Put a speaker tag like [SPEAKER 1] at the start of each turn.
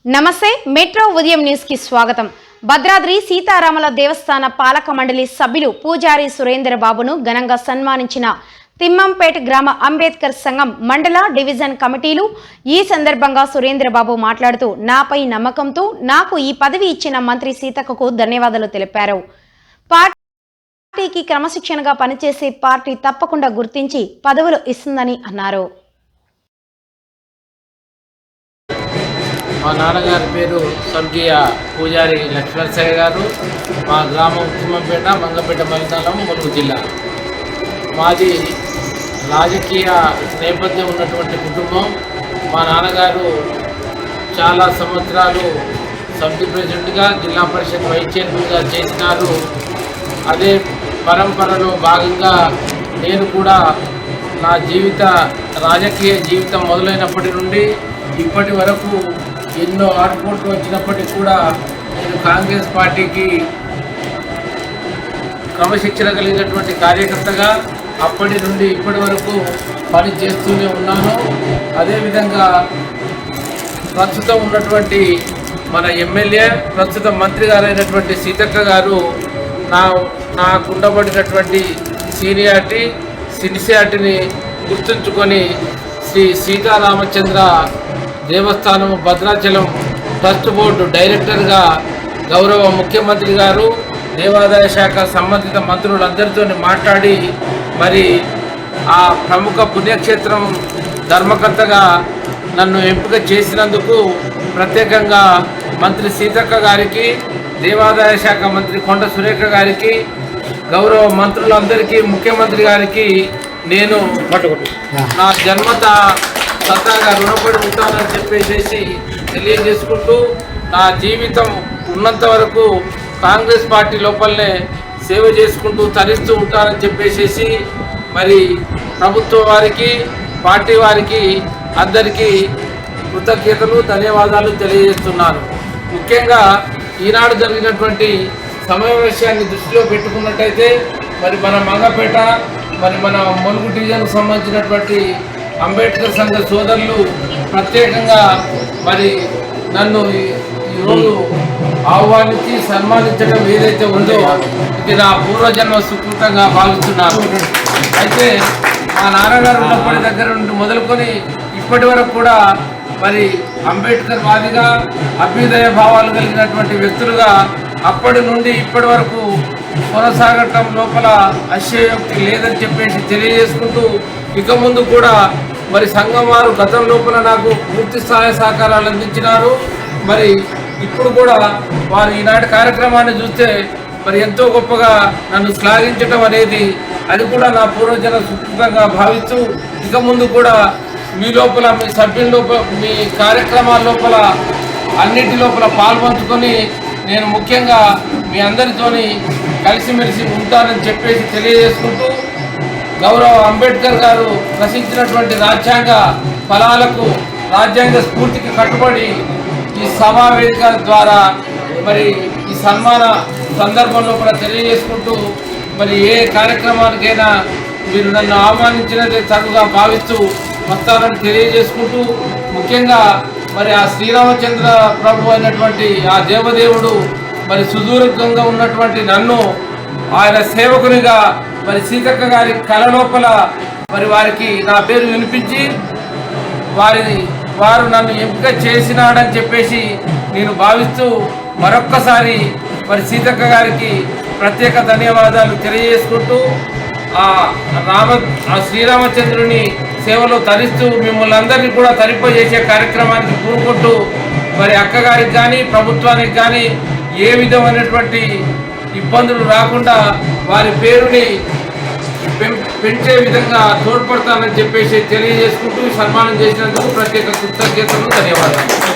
[SPEAKER 1] నమస్తే మెట్రో ఉదయం న్యూస్ కి స్వాగతం. భద్రాద్రి సీతారామల దేవస్థాన పాలక మండలి సభ్యులు పూజారి సురేంద్ర బాబును ఘనంగా సన్మానించిన తిమ్మంపేట గ్రామ అంబేద్కర్ సంఘం మండల డివిజన్ కమిటీలు. ఈ సందర్భంగా సురేంద్ర బాబు మాట్లాడుతూ నాపై నమ్మకంతో నాకు ఈ పదవి ఇచ్చిన మంత్రి సీతక్కకు ధన్యవాదాలు తెలిపారు. పార్టీకి క్రమశిక్షణగా పనిచేసే పార్టీ తప్పకుండా గుర్తించి పదవులు ఇస్తుందని అన్నారు.
[SPEAKER 2] మా నాన్నగారి పేరు స్వర్గీయ పూజారి లక్ష్మణసాయి గారు. మా గ్రామం తిమ్మంపేట, మంగపేట మండలం, ములుగు జిల్లా. మాది రాజకీయ నేపథ్యం ఉన్నటువంటి కుటుంబం. మా నాన్నగారు చాలా సంవత్సరాలు సమితి ప్రెసిడెంట్గా, జిల్లా పరిషత్ వైస్ చైర్మన్గా చేసినారు. అదే పరంపరలో భాగంగా నేను కూడా నా రాజకీయ జీవితం మొదలైనప్పటి నుండి ఇప్పటి వరకు ఎన్నో ఆటుపోట్లు వచ్చినప్పటికీ కూడా నేను కాంగ్రెస్ పార్టీకి క్రమశిక్షణ కలిగినటువంటి కార్యకర్తగా అప్పటి నుండి ఇప్పటి వరకు పని చేస్తూనే ఉన్నాను. అదేవిధంగా ప్రస్తుతం ఉన్నటువంటి మన ఎమ్మెల్యే, ప్రస్తుత మంత్రి గారైనటువంటి సీతక్క గారు నాకు ఉండబడినటువంటి సీనియారిటీ, సిన్సియారిటీని గుర్తుంచుకొని శ్రీ సీతారామచంద్ర దేవస్థానం భద్రాచలం ట్రస్ట్ బోర్డు డైరెక్టర్గా గౌరవ ముఖ్యమంత్రి గారు, దేవాదాయ శాఖ సంబంధిత మంత్రులందరితో మాట్లాడి మరి ఆ ప్రముఖ పుణ్యక్షేత్రం ధర్మకర్తగా నన్ను ఎంపిక చేసినందుకు ప్రత్యేకంగా మంత్రి సీతక్క గారికి, దేవాదాయ శాఖ మంత్రి కొండ సురేఖ గారికి, గౌరవ మంత్రులందరికీ, ముఖ్యమంత్రి గారికి నేను నా జన్మత సత్తాగా రుణపడి ఉంటానని చెప్పేసి తెలియజేసుకుంటూ, నా జీవితం ఉన్నంత వరకు కాంగ్రెస్ పార్టీ లోపలనే సేవ చేసుకుంటూ తరిస్తూ ఉంటానని చెప్పేసి మరి ప్రభుత్వ వారికి, పార్టీ వారికి అందరికీ కృతజ్ఞతలు, ధన్యవాదాలు తెలియజేస్తున్నాను. ముఖ్యంగా ఈనాడు జరిగినటువంటి సమావేశాన్ని దృష్టిలో పెట్టుకున్నట్టయితే మరి మన మంగపేట, మరి మన ములుగు డివిజన్కు సంబంధించినటువంటి అంబేద్కర్ సంఘ సోదరులు ప్రత్యేకంగా మరి నన్ను ఈరోజు ఆహ్వానించి సన్మానించడం ఏదైతే ఉందో ఇది నా పూర్వజన్మ సుకృతంగా భావిస్తున్నాను. అయితే మా నాన్నగారు ఉన్నప్పటి దగ్గర నుండి మొదలుకొని ఇప్పటి వరకు కూడా మరి అంబేద్కర్ వాదిగా, అభ్యుదయ భావాలు కలిగినటువంటి వ్యక్తులుగా అప్పటి నుండి ఇప్పటి వరకు కొనసాగటం లోపల అతిశయోక్తి లేదని చెప్పేసి తెలియజేసుకుంటూ, ఇక ముందు కూడా మరి సంఘం వారు గతం లోపల నాకు పూర్తి సహాయ సహకారాలు అందించినారు. మరి ఇప్పుడు కూడా వారు ఈనాటి కార్యక్రమాన్ని చూస్తే మరి ఎంతో గొప్పగా నన్ను శ్లాఘించడం అనేది అది కూడా నా పూర్వజన సుకృతంగా భావిస్తూ, ఇక ముందు కూడా మీ లోపల, మీ సభ్యుల లోపల, మీ కార్యక్రమాల లోపల అన్నిటి లోపల పాల్పంచుకొని నేను ముఖ్యంగా మీ అందరితోని కలిసిమెలిసి ఉంటానని చెప్పేసి తెలియజేసుకుంటూ, గౌరవ అంబేద్కర్ గారు రచించినటువంటి రాజ్యాంగ ఫలాలకు, రాజ్యాంగ స్ఫూర్తికి కట్టుబడి ఈ సమావేశ ద్వారా మరి ఈ సన్మాన సందర్భంలో కూడా తెలియజేసుకుంటూ, మరి ఏ కార్యక్రమానికైనా మీరు నన్ను ఆహ్వానించినదే చదువుగా భావిస్తూ వస్తారని తెలియజేసుకుంటూ, ముఖ్యంగా మరి ఆ శ్రీరామచంద్ర ప్రభు అయినటువంటి ఆ దేవదేవుడు మరి సుదూరంగా ఉన్నటువంటి నన్ను ఆయన సేవకునిగా మరి సీతక్క గారి కళ లోపల మరి వారికి నా పేరు వినిపించి వారు నన్ను ఎంపిక చేసినాడని చెప్పేసి నేను భావిస్తూ మరొక్కసారి మరి సీతక్క గారికి ప్రత్యేక ధన్యవాదాలు తెలియజేసుకుంటూ, ఆ శ్రీరామచంద్రుని సేవలో తరిస్తూ మిమ్మల్ని అందరినీ కూడా తరింపజేసే కార్యక్రమానికి పూనుకుంటూ మరి అక్కగారికి కానీ, ప్రభుత్వానికి కానీ ఏ విధమైనటువంటి ఇబ్బందులు రాకుండా వారి పేరుని పెంచే విధంగా తోడ్పడతానని చెప్పేసి తెలియజేసుకుంటూ సన్మానం చేసినందుకు ప్రత్యేక కృతజ్ఞతలు, ధన్యవాదాలు.